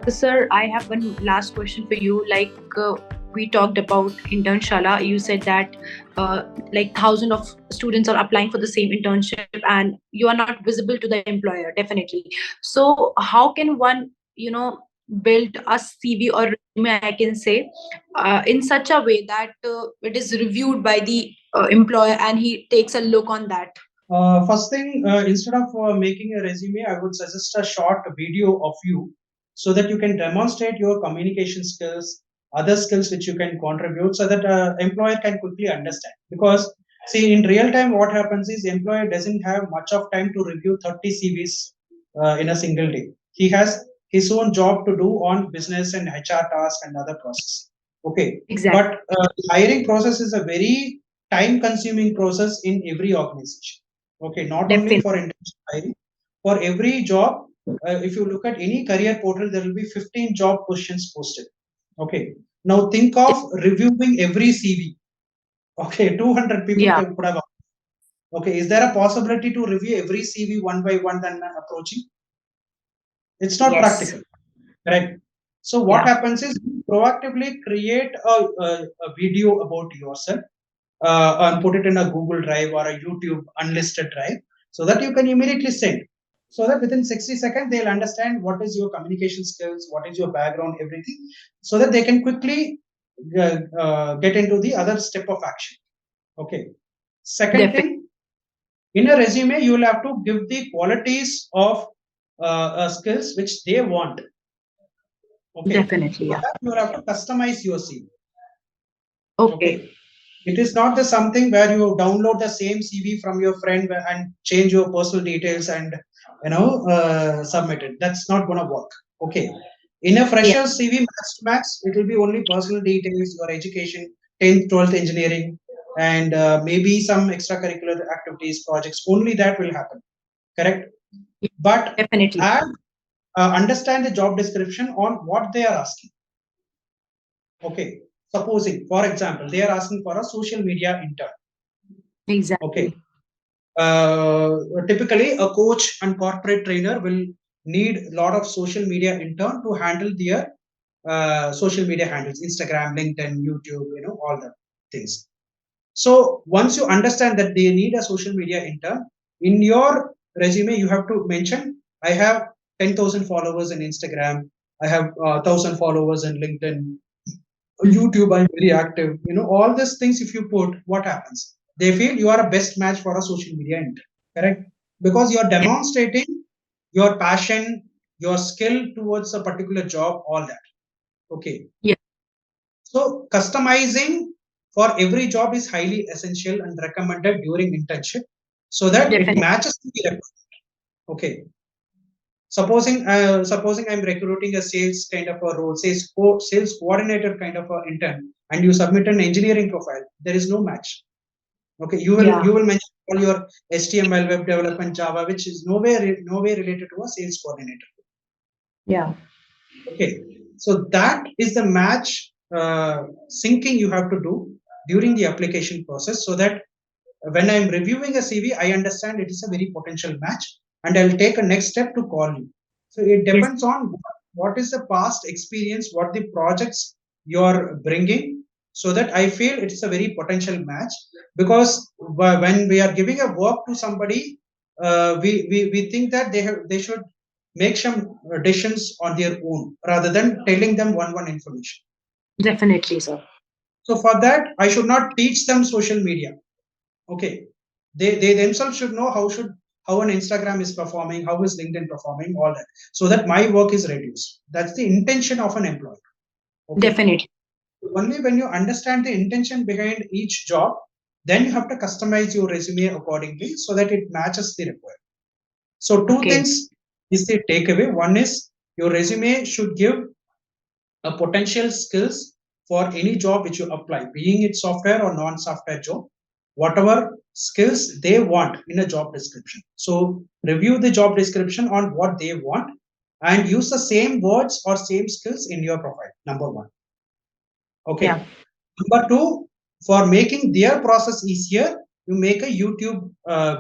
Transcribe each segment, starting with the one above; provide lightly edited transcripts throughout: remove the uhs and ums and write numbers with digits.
Sir, I have one last question for you. We talked about internshala, you said that like thousands of students are applying for the same internship, and you are not visible to the employer. Definitely. So, how can one, build a CV or resume? I can say, in such a way that it is reviewed by the employer and he takes a look on that. First thing, instead of making a resume, I would suggest a short video of you so that you can demonstrate your communication skills, other skills which you can contribute so that employer can quickly understand. Because see, in real time, what happens is employer doesn't have much of time to review 30 CVs in a single day. He has his own job to do on business and HR tasks and other process. Okay, Exactly. but hiring process is a very time consuming process in every organization. Okay, not only Definitely. for internship hiring, for every job, if you look at any career portal, there will be 15 job positions posted. Okay, now think of reviewing every CV. Okay, 200 people Yeah. could have. Okay, is there a possibility to review every CV one by one then approaching? It's not Yes. practical, correct? So what Yeah. happens is you proactively create a video about yourself and put it in a Google Drive or a YouTube unlisted drive so that you can immediately send. So that within 60 seconds, they'll understand what is your communication skills, what is your background, everything, so that they can quickly get into the other step of action. Okay. Second Definitely. thing, in a resume, you will have to give the qualities of skills which they want. Okay. Definitely. For Yeah. that, you will have to customize your CV. Okay. Okay. It is not the something where you download the same CV from your friend and change your personal details and submit it. That's not gonna work. Okay. In a Yeah. fresher CV max, it will be only personal details, your education, 10th, 12th engineering, and maybe some extracurricular activities, projects. Only that will happen. Correct. Yeah. But Definitely. add, understand the job description on what they are asking. Okay. Supposing, for example, they are asking for a social media intern. Okay. Exactly. Typically, a coach and corporate trainer will need a lot of social media intern to handle their social media handles, Instagram, LinkedIn, YouTube, all the things. So once you understand that they need a social media intern, in your resume, you have to mention, I have 10,000 followers in Instagram. I have 1,000 followers in LinkedIn. Mhm. YouTube, I'm very active. All these things, if you put, what happens? They feel you are a best match for a social media intern, correct? Because you're demonstrating your passion, your skill towards a particular job, all that. Okay. Yeah. So customizing for every job is highly essential and recommended during internship so that it Definitely. matches the requirement. Okay. Supposing I'm recruiting a sales kind of a role, sales coordinator kind of a intern, and you submit an engineering profile, there is no match. Okay, you will Yeah. you will mention all your HTML, web development, Java, which is no way related to a sales coordinator. Yeah. Okay, so that is the match syncing you have to do during the application process, so that when I'm reviewing a CV, I understand it is a very potential match, and I'll take a next step to call you. So it Yes. depends on what is the past experience, what the projects you're bringing, so that I feel it is a very potential match. Because when we are giving a work to somebody, we think that they should make some decisions on their own rather than telling them one information. Definitely, sir. So for that, I should not teach them social media. Okay, they themselves should know how an Instagram is performing, how is LinkedIn performing, all that, so that my work is reduced. That's the intention of an employee. Okay, Definitely. only when you understand the intention behind each job, then you have to customize your resume accordingly so that it matches the requirement. So two Okay. things is the takeaway. One is your resume should give a potential skills for any job which you apply, being it software or non-software job, whatever skills they want in a job description. So review the job description on what they want and use the same words or same skills in your profile. Number one. Yeah. Okay. Number two, for making their process easier, you make a YouTube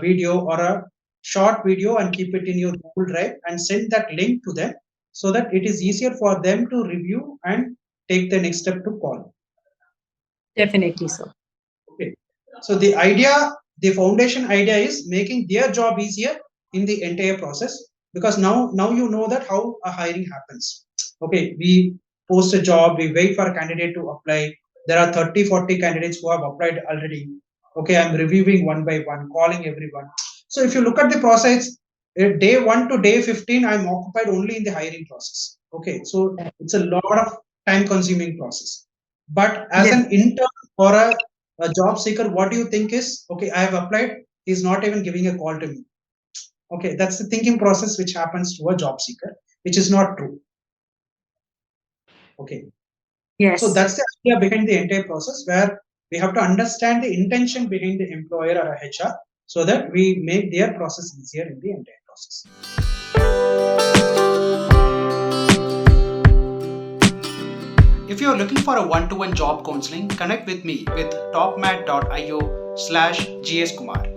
video or a short video and keep it in your Google Drive and send that link to them so that it is easier for them to review and take the next step to call. Definitely so. Okay. So the idea, the foundation idea is making their job easier in the entire process, because now you know that how a hiring happens. Okay, we post a job, we wait for a candidate to apply. There are 30, 40 candidates who have applied already. Okay, I'm reviewing one by one, calling everyone. So if you look at the process, day 1 to day 15, I'm occupied only in the hiring process. Okay, so it's a lot of time consuming process. But as an Definitely. intern or a job seeker, what do you think is, okay, I have applied, he's not even giving a call to me. Okay, that's the thinking process which happens to a job seeker, which is not true. Okay, so Yes. that's the idea behind the entire process, where we have to understand the intention behind the employer or a HR, so that we make their process easier in the entire process. If you're looking for a one-to-one job counseling, connect with me with topmat.io/GSKumar.